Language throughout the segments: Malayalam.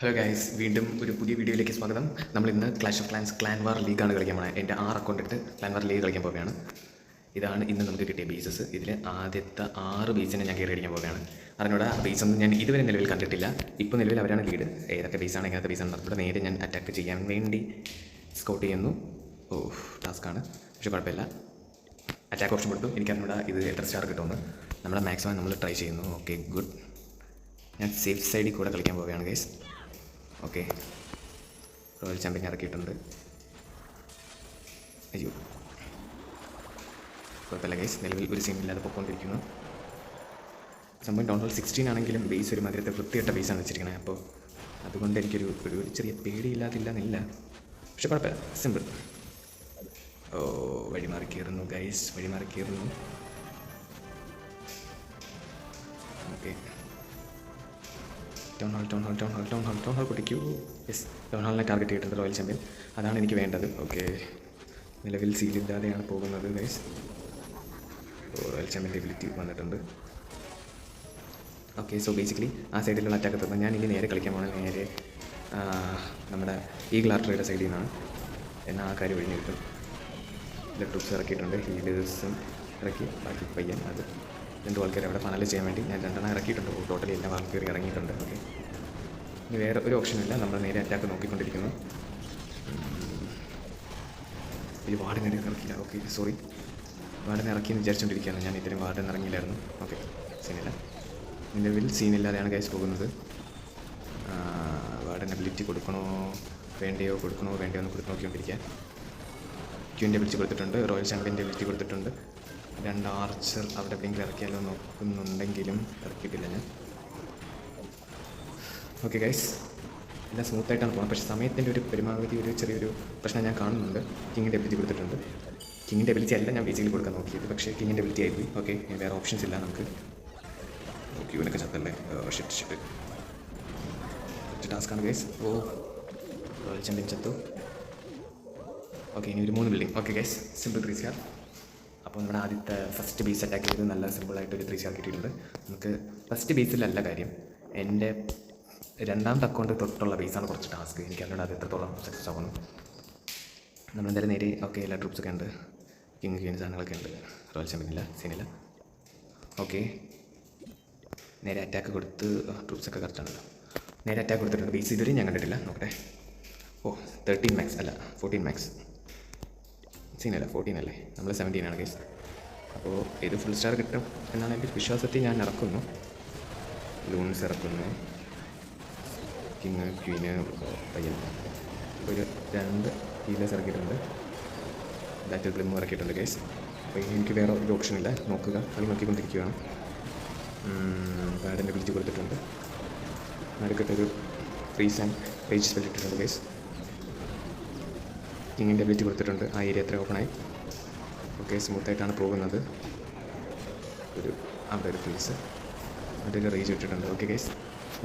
ഹലോ ഗൈസ്, വീണ്ടും ഒരു പുതിയ വീഡിയോയിലേക്ക് സ്വാഗതം. നമ്മൾ ഇന്ന് ക്ലാഷ് ഓഫ് ക്ലാൻസ് ക്ലാൻ വാർ ലീഗാണ് കളിക്കാൻ പോകുന്നത്. എൻ്റെ 6 അക്കൗണ്ട് ഇട്ട് ക്ലാൻ വാർ ലീഗ് കളിക്കാൻ പോവുകയാണ്. ഇതാണ് ഇന്ന് നമുക്ക് കിട്ടിയ ബേസസ്. ഇതിൽ ആദ്യത്തെ 6 ബേസിനെ ഞാൻ കയറി അടിക്കാൻ പോവുകയാണ്. അറിഞ്ഞൂടെ ബേസൊന്നും ഞാൻ ഇതുവരെ നിലവിൽ കണ്ടിട്ടില്ല. ഇപ്പോൾ നിലവിൽ അവരാണ് ലീഡ്. ഏതൊക്കെ ബേസാണ് എങ്ങനത്തെ ബേസാണ് ഇവിടെ നേരെ ഞാൻ അറ്റാക്ക് ചെയ്യാൻ വേണ്ടി സ്കൗട്ട് ചെയ്യുന്നു. ടാസ്ക്കാണ്, പക്ഷേ കുഴപ്പമില്ല. അറ്റാക്ക് ഓപ്ഷൻ കൊടുത്തു. എനിക്കറിഞ്ഞൂടെ ഇത് എത്ര സ്റ്റാർ കിട്ടുമെന്ന്. നമ്മളെ മാക്സിമം നമ്മൾ ട്രൈ ചെയ്യുന്നു. Okay, good. ഞാൻ സേഫ് സൈഡിൽ കൂടെ കളിക്കാൻ പോവുകയാണ് ഗൈസ്. ഓക്കെ, റോയൽ ചാമ്പ്യൻ ഇറക്കിയിട്ടുണ്ട്. അയ്യോ, കുഴപ്പമില്ല ഗൈസ്, നിലവിൽ ഒരു സീനില്ലാതെ പൊയ്ക്കൊണ്ടിരിക്കുന്നു. സംഭവം ടൗൺ ഹോൾ 16 ആണെങ്കിലും ബേസ് ഒരു മാതിരത്തെ വൃത്തിയിട്ട ബേസാണ് വെച്ചിരിക്കുന്നത്. അപ്പോൾ അതുകൊണ്ട് എനിക്കൊരു ഒരു ചെറിയ പേടിയില്ലാതില്ലെന്നില്ല, പക്ഷെ കുഴപ്പമില്ല, സിമ്പിൾ. വഴിമാറി കയറുന്നു ഗൈസ്, വഴിമാറി കയറുന്നു. ഓക്കെ, ടൗൺ ഹാൾ പൊട്ടിക്കൂ. യെസ്, ടൗൺ ഹാളിനെ ടാർഗറ്റ് ചെയ്തിട്ടുണ്ട് റോയൽ ചാമ്പ്യൻ. അതാണ് എനിക്ക് വേണ്ടത്. ഓക്കെ, നിലവിൽ സീലില്ലാതെയാണ് പോകുന്നത് ഗൈസ്. റോയൽ ചാമ്പ്യൻ്റെ എബിലിറ്റി വന്നിട്ടുണ്ട്. ഓക്കെ, സോ ബേസിക്കലി ആ സൈഡിലുള്ള അറ്റാക്ക് എത്തുമ്പോൾ ഞാൻ ഇനി നേരെ കളിക്കാൻ പോകുന്നത് നേരെ നമ്മുടെ ഈഗിൾ ആർട്ടറിയുടെ സൈഡിൽ നിന്നാണ്. എന്നാൽ ആ കാര്യം ഒഴിഞ്ഞു കിട്ടും. ട്രൂപ്സ് ഇറക്കിയിട്ടുണ്ട്, ഹീലേഴ്സും ഇറക്കി. ബാക്കി പയ്യൻ അത് 2 ആൾക്കാർ അവിടെ ഫണൽ ചെയ്യാൻ വേണ്ടി ഞാൻ 2 ഇറക്കിയിട്ടുണ്ട്. ടോട്ടലി എല്ലാ ആൾക്കാർ ഇറങ്ങിയിട്ടുണ്ട്. ഓക്കെ, ഇനി വേറെ ഒരു ഓപ്ഷനില്ല, നമ്മൾ നേരെ അറ്റാക്ക് നോക്കിക്കൊണ്ടിരിക്കുന്നു. ഈ വാർഡിനെ ഇറക്കിയില്ല. ഓക്കെ, സോറി, വാർഡിനെ ഇറക്കിയെന്ന് വിചാരിച്ചുകൊണ്ടിരിക്കുകയാണ് ഞാൻ. ഇത്രയും വാർഡിന് ഇറങ്ങിയില്ലായിരുന്നു. ഓക്കെ, സീനില്ല, നിലവിൽ സീനില്ലാതെയാണ് ഗൈസ് പോകുന്നത്. വാർഡിന് എബിലിറ്റി കൊടുക്കണോ വേണ്ടയോ എന്ന് കൊടുത്ത് നോക്കിക്കൊണ്ടിരിക്കുക. ക്യൂവിൻ്റെ എബിലിറ്റി കൊടുത്തിട്ടുണ്ട്, റോയൽ ചാമ്പ്യൻ്റെ എബിലിറ്റി കൊടുത്തിട്ടുണ്ട്. 2 ആർച്ചർ അവിടെ എവിടെയെങ്കിലും ഇറക്കിയാലോ നോക്കുന്നുണ്ടെങ്കിലും ഇറക്കിയിട്ടില്ല ഞാൻ. ഓക്കെ ഗൈസ്, എല്ലാം സ്മൂത്തായിട്ടാണ് പോകുന്നത്. പക്ഷേ സമയത്തിൻ്റെ ഒരു പരമാവധി ഒരു ചെറിയൊരു പ്രശ്നം ഞാൻ കാണുന്നുണ്ട്. കിങ്ങിൻ്റെ എബിലിറ്റി കൊടുത്തിട്ടുണ്ട്. കിങ്ങിൻ്റെ എബിലിറ്റി അല്ല ഞാൻ ബേസിക്കലി കൊടുക്കാൻ നോക്കിയത്, പക്ഷേ കിങ്ങിൻ്റെ എബിലിറ്റി ആയിപ്പോയി. ഓക്കെ, വേറെ ഓപ്ഷൻസ് ഇല്ല നമുക്ക്. ക്യൂവിനൊക്കെ ചത്തല്ലേ. ഷിറ്റ് ടാസ്ക്കാണ് ഗൈസ്. റോയൽ ചാമ്പ്യൻ ചത്തു. ഓക്കെ, ഇനി ഒരു 3 building. Okay guys, simple 3 star. അപ്പോൾ നമ്മുടെ ആദ്യത്തെ ഫസ്റ്റ് ബേസ് അറ്റാക്ക് ചെയ്ത് നല്ല സിമ്പിളായിട്ടൊരു 3 സ്റ്റാർ കിട്ടിയിട്ടുണ്ട്. നമുക്ക് ഫസ്റ്റ് ബേസിലല്ല കാര്യം, എൻ്റെ 2ാമത്തെ അക്കൗണ്ട് തൊട്ടുള്ള ബേസാണ് കുറച്ച് ടാസ്ക്. എനിക്കറിഞ്ഞൂടെ അത് എത്രത്തോളം സക്സസ് ആവുന്നു. നമ്മളെന്തായാലും നേരെ ഓക്കെ, എല്ലാ ട്രൂപ്സൊക്കെ ഉണ്ട്, ക്വീൻ സാധനങ്ങളൊക്കെ ഉണ്ട്. റോയൽ ചാമ്പ്യനില്ല, സീനില്ല. ഓക്കെ, നേരെ അറ്റാക്ക് കൊടുത്ത് ട്രൂപ്സൊക്കെ കറക്റ്റാണല്ലോ. നേരെ അറ്റാക്ക് കൊടുത്തിട്ടുണ്ട്. ബേസ് ഇതുവരെ ഞാൻ കണ്ടിട്ടില്ല. നോക്കട്ടെ. 13 മാക്സ് അല്ല 14 മാക്സ്. സീനല്ല, 14 അല്ലേ, നമ്മൾ 17 ആണ് ഗൈസ്. അപ്പോൾ ഇത് ഫുൾ സ്റ്റാർ കിട്ടും എന്നാണ് എൻ്റെ വിശ്വാസത്തിൽ ഞാൻ ഇറക്കുന്നു. ലൂൺസ് ഇറക്കുന്നു, ക്വീന് പയ്യൻ ഒരു 2 ഹീലേഴ്സ് ഇറക്കിയിട്ടുണ്ട്. ബാറ്റിൽ ബ്ലിം ഇറക്കിയിട്ടുണ്ട് ഗൈസ്. അപ്പോൾ എനിക്ക് വേറെ ഒരു ഓപ്ഷനില്ല, നോക്കുക, കളി നോക്കിക്കൊണ്ടിരിക്കുകയാണ്. ബാഡിൻ്റെ വിളിച്ച് കൊടുത്തിട്ടുണ്ട്. നടുക്കത്തൊരു ഫ്രീസ് ആൻഡ് റേജ് സ്പെൽ ഇട്ടിട്ടുണ്ട് ഗൈസ്. കിങ്ങിൻ്റെ എബിലിറ്റി കൊടുത്തിട്ടുണ്ട്. ആ ഏരിയ എത്ര ഓപ്പണായി. ഓക്കെ, സ്മൂത്തായിട്ടാണ് പോകുന്നത്. അവിടെ ഒരു ഫ്രീസ്, മറ്റൊരു റേജ് ഇട്ടിട്ടുണ്ട്. ഓക്കെ ഗൈസ്,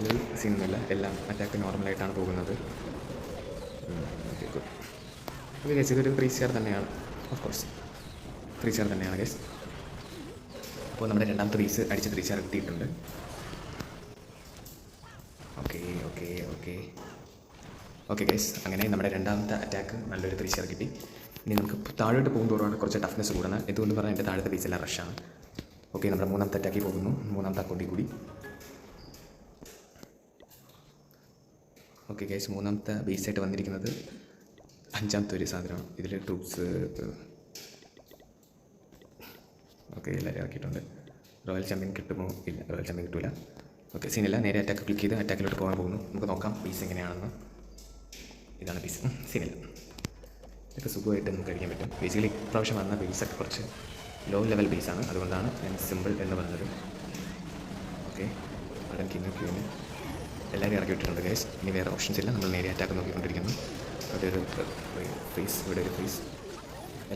അതിൽ സീനൊന്നുമില്ല, എല്ലാം അറ്റാക്ക് നോർമലായിട്ടാണ് പോകുന്നത്. Okay, good. ഓക്കെ ഗൈസ്, ഇതൊരു 3 സ്റ്റാർ തന്നെയാണ്. ഓഫ് കോഴ്സ് 3 സ്റ്റാർ തന്നെയാണ് ഗൈസ്. അപ്പോൾ നമ്മുടെ 2ാമത്തെ ബേസ് അടിച്ച് 3 സ്റ്റാർ എത്തിയിട്ടുണ്ട്. ഓക്കെ ഗൈസ്, അങ്ങനെ നമ്മുടെ 2ാമത്തെ അറ്റാക്ക് നല്ലൊരു 3 സ്റ്റാർ കിട്ടി. ഇനി നമുക്ക് താഴോട്ട് പോകുന്നതോറാണ് കുറച്ച് ടഫ്നെസ് കൂടുന്നത്. എന്തുകൊണ്ട് പറഞ്ഞാൽ എൻ്റെ താഴത്തെ ബേസെല്ലാം റഷാണ്. ഓക്കെ, നമ്മുടെ 3ാമത്തെ അറ്റാക്കിൽ പോകുന്നു. 3ാമത്തെ അക്കൗണ്ടിൽ കൂടി. ഓക്കെ ഗൈസ്, 3ാമത്തെ ബേസായിട്ട് വന്നിരിക്കുന്നത് 5ാമത്തെ ഒരു സാധനമാണ്. ഇതിൽ ട്രൂപ്സ് ഓക്കെ എല്ലാവരും ഇറക്കിയിട്ടുണ്ട്. റോയൽ ചാമ്പ്യൻ കിട്ടുമോ? ഇല്ല, റോയൽ ചാമ്പ്യൻ കിട്ടില്ല. ഓക്കെ, സീനില്ല, നേരെ അറ്റാക്ക് ക്ലിക്ക് ചെയ്ത് അറ്റാക്കിലോട്ട് പോകാൻ പോകുന്നു. നമുക്ക് നോക്കാം പീസ് എങ്ങനെയാണെന്ന്. ഇതാണ് പീസ്. സീനില്ല, ഇതൊക്കെ സുഖമായിട്ട് നമുക്ക് കഴിക്കാൻ പറ്റും. ബേസിക്കലി ഇപ്രാവശ്യം വന്ന ബേസൊക്കെ കുറച്ച് ലോ ലെവൽ ബേസാണ്, അതുകൊണ്ടാണ് ഞാൻ സിമ്പിൾ എന്ന് പറഞ്ഞത്. ഓക്കെ, അവിടെ ക്വീന് എല്ലാവരും ഇറക്കി വിട്ടിട്ടുണ്ട് ഗൈസ്. ഇനി വേറെ ഓപ്ഷൻസ് ഇല്ല, നമ്മൾ നേരെ അറ്റാക്ക് നോക്കിക്കൊണ്ടിരിക്കുന്നു. അവിടെ ഒരു ഫേസ്, ഇവിടെ ഒരു ഫേസ്,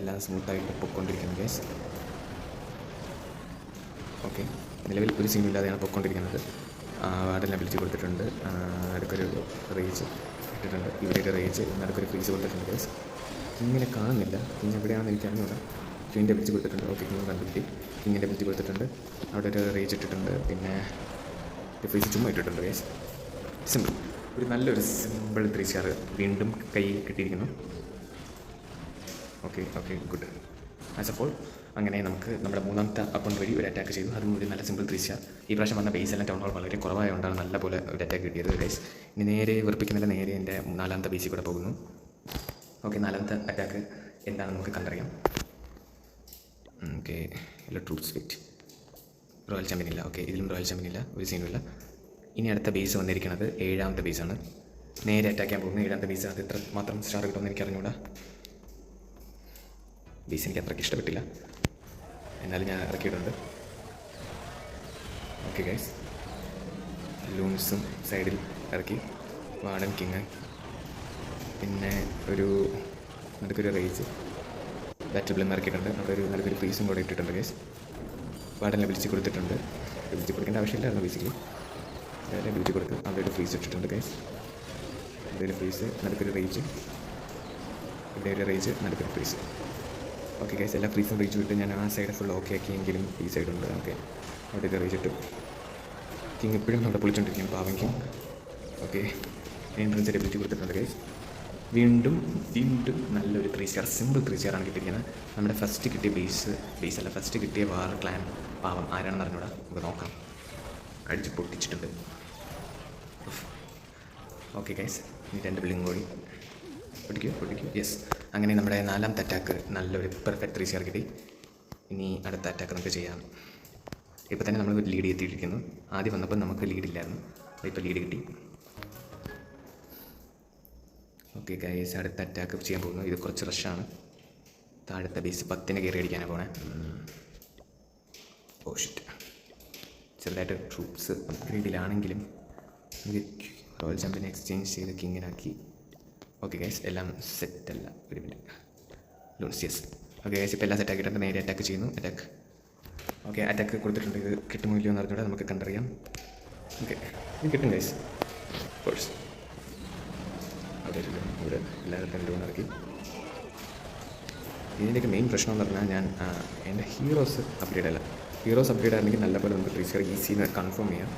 എല്ലാം സ്മൂത്തായിട്ട് പൊയ്ക്കൊണ്ടിരിക്കുന്നു ഗൈസ്. ഓക്കെ, നിലവിൽ ഒരു സീനില്ലാതെയാണ് പൊയ്ക്കൊണ്ടിരിക്കുന്നത്. വാർഡിനെ വിളിച്ച് കൊടുത്തിട്ടുണ്ട്. അടുക്കൊരു റേജ് ഇട്ടിട്ടുണ്ട്. ഇവിടെ ഒരു റേജ്, നടുക്കൊരു ഫ്രീസ് കൊടുത്തിട്ടുണ്ട് ഗൈസ്. ഇങ്ങനെ കാണുന്നില്ല, ഇനി എവിടെയാണെന്ന് എനിക്ക് അറിഞ്ഞൂടാ. ക്വീൻ്റെ വിളിച്ച് കൊടുത്തിട്ടുണ്ട്. Okay, Queen കണ്ടുപിടി. കിങ്ങിൻ്റെ വിളിച്ച് കൊടുത്തിട്ടുണ്ട്. അവിടെ ഒരു റേജ് ഇട്ടിട്ടുണ്ട്. പിന്നെ ഫ്രീസ് ചുമ്മാ ഇട്ടിട്ടുണ്ട് ഗൈസ്. സിമ്പിൾ. ഒരു നല്ലൊരു സിമ്പിൾ 3 സ്റ്റാർ വീണ്ടും കൈ കിട്ടിയിരിക്കുന്നു. Okay okay good. As a fall അങ്ങനെ നമുക്ക് നമ്മുടെ മൂന്നാമത്തെ അക്കൗണ്ട് വഴി ഒരു അറ്റാക്ക് ചെയ്തു. അതും ഒരു നല്ല സിമ്പിൾ 3 സ്റ്റാർ. ഈ പ്രാവശ്യം വന്ന ബേസ് എല്ലാം ടൗൺ ഹോൾ വളരെ കുറവായതുകൊണ്ടാണ് നല്ല പോലെ ഒരു അറ്റാക്ക് കിട്ടിയത് ഗൈസ്. ഇനി നേരെ വെറുപ്പിക്കുന്നില്ല, നേരെ എൻ്റെ 4ാമത്തെ ബേസിൽ കൂടെ പോകുന്നു. ഓക്കെ, 4ാമത്തെ അറ്റാക്ക് എന്താണെന്ന് നമുക്ക് കണ്ടറിയാം. ഓക്കെ, എല്ലാ ട്രൂപ്സ് ഫിറ്റ്. റോയൽ ചാമ്പ്യൻ ഇല്ല. ഓക്കെ, ഇതിലും റോയൽ ചാമ്പ്യൻ ഇല്ല, ഒരു സീനുമില്ല. ഇനി അടുത്ത ബേസ് വന്നിരിക്കുന്നത് 7ാമത്തെ ബേസാണ്. നേരെ അറ്റാക്ക് ചെയ്യാൻ പോകുന്നു 7ാമത്തെ ബേസ്. അത് എത്ര മാത്രം സ്റ്റാർ കിട്ടുമെന്ന് എനിക്ക് അറിഞ്ഞൂടാ. ബേസ് എനിക്ക് അത്രയ്ക്ക് ഇഷ്ടപ്പെട്ടില്ല, എന്നാലും ഞാൻ ഇറക്കിയിട്ടുണ്ട്. ഓക്കെ ഗൈസ്, ലൂൺസും സൈഡിൽ ഇറക്കി. വാർഡൻ കിങ്, പിന്നെ നടുക്കൊരു റേജ് ബാറ്റർ ബ്ലിം ഇറക്കിയിട്ടുണ്ട്. അവിടെ നടുക്കൊരു ഫ്രീസും കൂടെ ഇട്ടിട്ടുണ്ട് ഗൈസ്. വാർഡനെ വിളിച്ച് കൊടുത്തിട്ടുണ്ട്. വിളിച്ച് കൊടുക്കേണ്ട ആവശ്യമില്ലായിരുന്നു ബേസിക്കലി. അതായത് വിളിച്ച് കൊടുത്ത് അവിടെ ഒരു ഫ്രീസ് ഇട്ടിട്ടുണ്ട് ഗൈസ്. ഇവിടെ ഒരു ഫ്രീസ്, നടുക്കൊരു റേജ്, ഇവിടെ ഒരു റേജ്, നടുക്കൊരു ഫ്രീസ്. ഓക്കെ ഗൈസ്, എല്ലാ ഫ്രീസും റേജ് വിട്ട് ഞാൻ ആ സൈഡ് ഫുൾ ഓക്കെ ആക്കിയെങ്കിലും ഈ സൈഡുണ്ട്. ഓക്കെ, അവിടെ ഒരു റേജ് ഇട്ടു. കിങ് ഇപ്പോഴും അവിടെ പൊളിച്ചുകൊണ്ടിരിക്കും, പാവം കിങ്. ഓക്കെ, എൻട്രൻസ് വിളിച്ച് കൊടുത്തിട്ടുണ്ട് ഗൈസ്. വീണ്ടും നല്ലൊരു 3 സ്റ്റാർ, സിമ്പിൾ 3 സ്റ്റാറാണ് കിട്ടിയിരിക്കുന്നത്. നമ്മുടെ ഫസ്റ്റ് കിട്ടിയ ബേസ് അല്ല, ഫസ്റ്റ് കിട്ടിയ വാർ ക്ലാൻ പാവം ആരാണെന്ന് അറിഞ്ഞൂടാ, നമുക്ക് നോക്കാം. അടിച്ച് പൊട്ടിച്ചിട്ടുണ്ട്. ഓക്കെ ഗൈസ്, ഇനി 2 ബിൽഡിംഗ് കൂടി പൊട്ടിക്കൂ. യെസ്, അങ്ങനെ നമ്മുടെ 4ാമത്തെ അറ്റാക്ക് നല്ലൊരു പെർഫെക്റ്റ് 3 സ്റ്റാർ കിട്ടി. ഇനി അടുത്ത അറ്റാക്ക് നമുക്ക് ചെയ്യാം. ഇപ്പോൾ തന്നെ നമ്മൾ ലീഡ് എത്തിയിരിക്കുന്നു. ആദ്യം വന്നപ്പോൾ നമുക്ക് ലീഡില്ലായിരുന്നു, ഇപ്പോൾ ലീഡ് കിട്ടി. ഓക്കെ ഗൈസ്, അടുത്ത അറ്റാക്ക് ചെയ്യാൻ പോകുന്നു. ഇത് കുറച്ച് റഷാണ്. താഴത്തെ ബേസ് 10നെ കയറി അടിക്കാനാണ് പോണേ. ഓ ഷിറ്റ്, ചെറുതായിട്ട് ട്രൂപ്സ് അപ്ഗ്രേഡിലാണെങ്കിലും റോയൽ ചാമ്പ്യനെ എക്സ്ചേഞ്ച് ചെയ്ത് കിങ്ങിനാക്കി. ഓക്കെ ഗൈസ്, എല്ലാം സെറ്റല്ല. ഒരു minute, loons. Yes, okay guys, ഇപ്പോൾ എല്ലാം സെറ്റാക്കിയിട്ടുണ്ട്. നേരെ അറ്റാക്ക് ചെയ്യുന്നു. ഓക്കെ, അറ്റാക്ക് കൊടുത്തിട്ടുണ്ട്. ഇത് കിട്ടുമോ ഇല്ലയോ എന്ന് അറിഞ്ഞൂടെ, നമുക്ക് കണ്ടറിയാം. ഓക്കെ, ഇത് കിട്ടും ഗൈസ്, കോഴ്സ്. ഇവിടെ എല്ലാവർക്കും ലൂൺ ഇറക്കി. ഇതിൻ്റെയൊക്കെ മെയിൻ പ്രശ്നം എന്ന് പറഞ്ഞാൽ ഞാൻ എൻ്റെ ഹീറോസ് അപ്ഗ്രേഡ് അല്ല. ഹീറോസ് അപ്ഗ്രേഡ് ആണെങ്കിൽ നല്ലപോലെ നമുക്ക് 3 സ്റ്റാർ ഈസിന്ന് കൺഫേം ചെയ്യാം.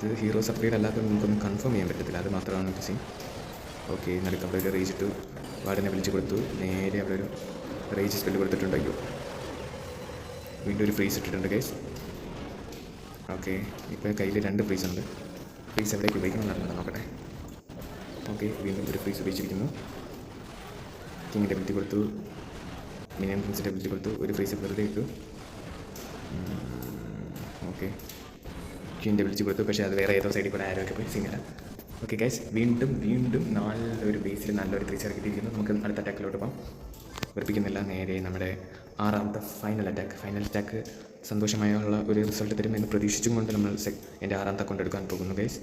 ഇത് ഹീറോസ് അപ്ഗ്രേഡ് അല്ലാതെ നമുക്കൊന്നും കൺഫേം ചെയ്യാൻ പറ്റത്തില്ല, അത് മാത്രമാണ് നമുക്ക് സീൻ. ഓക്കെ, നടുക്ക് അവിടെ ഒരു റേജ് ഇട്ടു. വാർഡനെ വിളിച്ച് കൊടുത്തു. നേരെ അവിടെ ഒരു റേജ് സ്പെല്ല് കൊടുത്തിട്ടുണ്ടല്ലോ. വീണ്ടും ഒരു ഫ്രീസ് ഇട്ടിട്ടുണ്ട് ഗൈസ്. ഓക്കെ, ഇപ്പോൾ കയ്യിൽ 2 ഫ്രീസ് ഉണ്ട്. ഫ്രീസ് എവിടേക്ക് ഉപയോഗിക്കണം നോക്കട്ടെ. ഓക്കെ, വീണ്ടും ഒരു ഫ്രീസ് ഉപയോഗിച്ചിരിക്കുന്നു. കിങ്ങിൻ്റെ ബിൽറ്റി കൊടുത്തു, മിനിയൻ ഫ്രീസിൻ്റെ ബിൽറ്റി കൊടുത്തു. ഒരു ഫ്രീസ് വെറുതെ ഇട്ടു. ഓക്കെ, കിങ്ങിൻ്റെ വിളിച്ച് കൊടുത്തു. പക്ഷേ അത് വേറെ ഏതോ സൈഡിൽ കൂടെ ആരൊക്കെ പോയി സിംഗല. ഓക്കെ ഗൈസ്, വീണ്ടും നല്ലൊരു ബേസിൽ നല്ലൊരു 3 സ്റ്റാർ കിട്ടിയിരിക്കുന്നു. നമുക്ക് അടുത്ത അറ്റാക്കിലോട്ട് പോകാം. വെറുപ്പിക്കുന്നില്ല, നേരെ നമ്മുടെ 6ാമത്തെ ഫൈനൽ അറ്റാക്ക് സന്തോഷമായുള്ള ഒരു റിസൾട്ട് തരുമെന്ന് പ്രതീക്ഷിച്ചും കൊണ്ട് നമ്മൾ എൻ്റെ 6ാമത്തെ അക്കൗണ്ട് എടുക്കാൻ പോകുന്നു ഗൈസ്.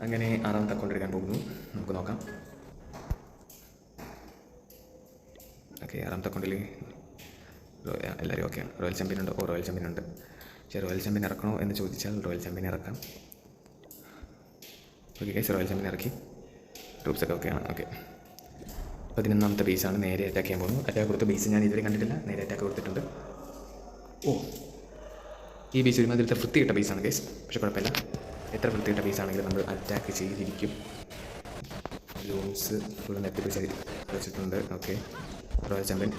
അങ്ങനെ 6ാമത്തെ അക്കൗണ്ട് എടുക്കാൻ പോകുന്നു. നമുക്ക് നോക്കാം. ഓക്കെ, 6ാമത്തെ അക്കൗണ്ടിൽ എല്ലാവരും ഓക്കെയാണ്. റോയൽ ചാമ്പ്യൻ ഉണ്ട്. റോയൽ ചാമ്പ്യൻ ഉണ്ട്. പക്ഷേ റോയൽ ചാമ്പ്യൻ ഇറക്കണോ എന്ന് ചോദിച്ചാൽ റോയൽ ചാമ്പ്യൻ ഇറക്കാം. ഓക്കെ ഗൈസ്, റോയൽ ചാമ്പ്യൻ ഇറക്കി. ട്രൂപ്സൊക്കെ ഓക്കെയാണ്. ഓക്കെ, 11ാമത്തെ ബേസാണ്. നേരെ അറ്റാക്ക് ചെയ്യാൻ പോകുന്നു. അറ്റാക്ക് കൊടുത്ത ബേസ് ഞാൻ ഇതുവരെ കണ്ടിട്ടില്ല. നേരെ അറ്റാക്ക് കൊടുത്തിട്ടുണ്ട്. ഓ, ഈ ബേസ് ഒരുമാതിരി വൃത്തിയിട്ട ബേസാണ് ഗൈസ്. പക്ഷേ കുഴപ്പമില്ല, എത്ര വൃത്തിയിട്ട ബേസാണെങ്കിലും നമ്മൾ അറ്റാക്ക് ചെയ്തിരിക്കും. ലൂൺസ് ഫുൾ നെറ്റ് വെച്ചിട്ടുണ്ട്. ഓക്കെ, റോയൽ ചാമ്പ്യൻ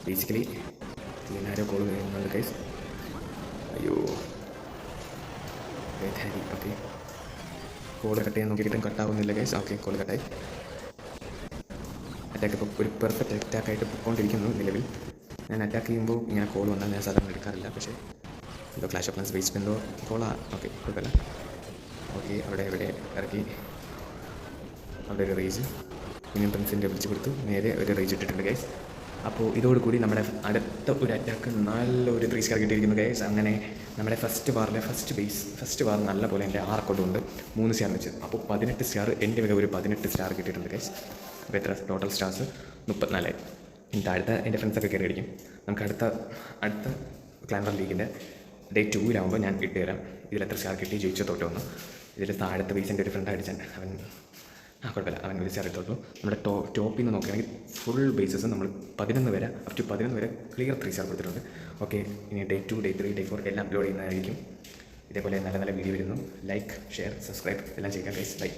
ബേസിക്കലി ഇതിനാരോ കോൾ ചെയ്യുന്നുണ്ട് ഗൈസ്. അയ്യോ, ഓക്കെ, കോൾ കട്ട് ചെയ്യാൻ നോക്കിയിട്ടും കട്ടാവുന്നില്ല ഗൈസ്. ഓക്കെ, കോൾ കട്ടായി. അറ്റാക്ക് ഇപ്പോൾ ഒരു പെർഫെക്റ്റ് അറ്റാക്കായിട്ട് പോയിക്കൊണ്ടിരിക്കുന്നു നിലവിൽ. ഞാൻ അറ്റാക്ക് ചെയ്യുമ്പോൾ ഇങ്ങനെ കോൾ വന്നാൽ ഞാൻ സാധാരണ എടുക്കാറില്ല. പക്ഷേ എന്തോ ക്ലാഷ് ഓഫ് ക്ലാൻസ് ബേസ് എന്തോ കോളാണ്. ഓക്കെ, കുഴപ്പമില്ല. ഓക്കെ, അവിടെ ഇറക്കി. അവിടെ ഒരു റേജ് മിനിമം പ്രിൻസിൻ്റെ വിളിച്ച് കൊടുത്തു. നേരെ ഒരു റേജ് ഇട്ടിട്ടുണ്ട് ഗൈസ്. അപ്പോൾ ഇതോടുകൂടി നമ്മുടെ അടുത്ത ഒരു അറ്റാക്ക് നല്ലൊരു 3 സ്റ്റാർ കിട്ടിയിരിക്കുന്നു ഗൈസ്. അങ്ങനെ നമ്മുടെ ഫസ്റ്റ് വാർ നല്ല പോലെ എൻ്റെ 6 അക്കൗണ്ടുണ്ട് 3 സ്റ്റാർ വെച്ച്. അപ്പോൾ 18 സ്റ്റാർ എൻ്റെ വക ഒരു 18 സ്റ്റാർ കിട്ടിയിട്ടുണ്ട് ഗൈസ്. അപ്പോൾ എത്ര ടോട്ടൽ സ്റ്റാർസ് 34. ഇനി താഴത്തെ എൻ്റെ ഫ്രണ്ട്സൊക്കെ കയറി അടിക്കും. നമുക്ക് അടുത്ത ക്ലാൻഡർ ലീഗിൻ്റെ ഡേ 2-ലാകുമ്പോൾ ഞാൻ ഇട്ട് തരാം ഇതിലെത്ര സ്റ്റാർ കിട്ടി, ജയിച്ചോ തോറ്റോ ഒന്ന്. ഇതിൽ താഴത്തെ ബേസിൻ്റെ ഒരു ഫ്രണ്ട് അടിച്ചാൽ അവൻ കുഴപ്പമില്ല, അവൻ ഒരു സ്റ്റാർ എടുത്തോളൂ. നമ്മുടെ ടോപ്പിൽ നിന്ന് നോക്കുകയാണെങ്കിൽ ഫുൾ ബേസസ് നമ്മൾ 11 വരെ അപ് ടു 11 വരെ ക്ലിയർ 3 സ്റ്റാർ കൊടുത്തിട്ടുണ്ട്. ഓക്കെ, ഇനി ഡേ 2, ഡേ 3, ഡേ 4 എല്ലാം അപ്ലോഡ് ചെയ്യുന്നതായിരിക്കും. ഇതേപോലെ നല്ല നല്ല വീഡിയോ വരുന്നു. ലൈക്ക്, ഷെയർ, സബ്സ്ക്രൈബ് എല്ലാം ചെയ്യുക ഗൈസ്. ബൈ.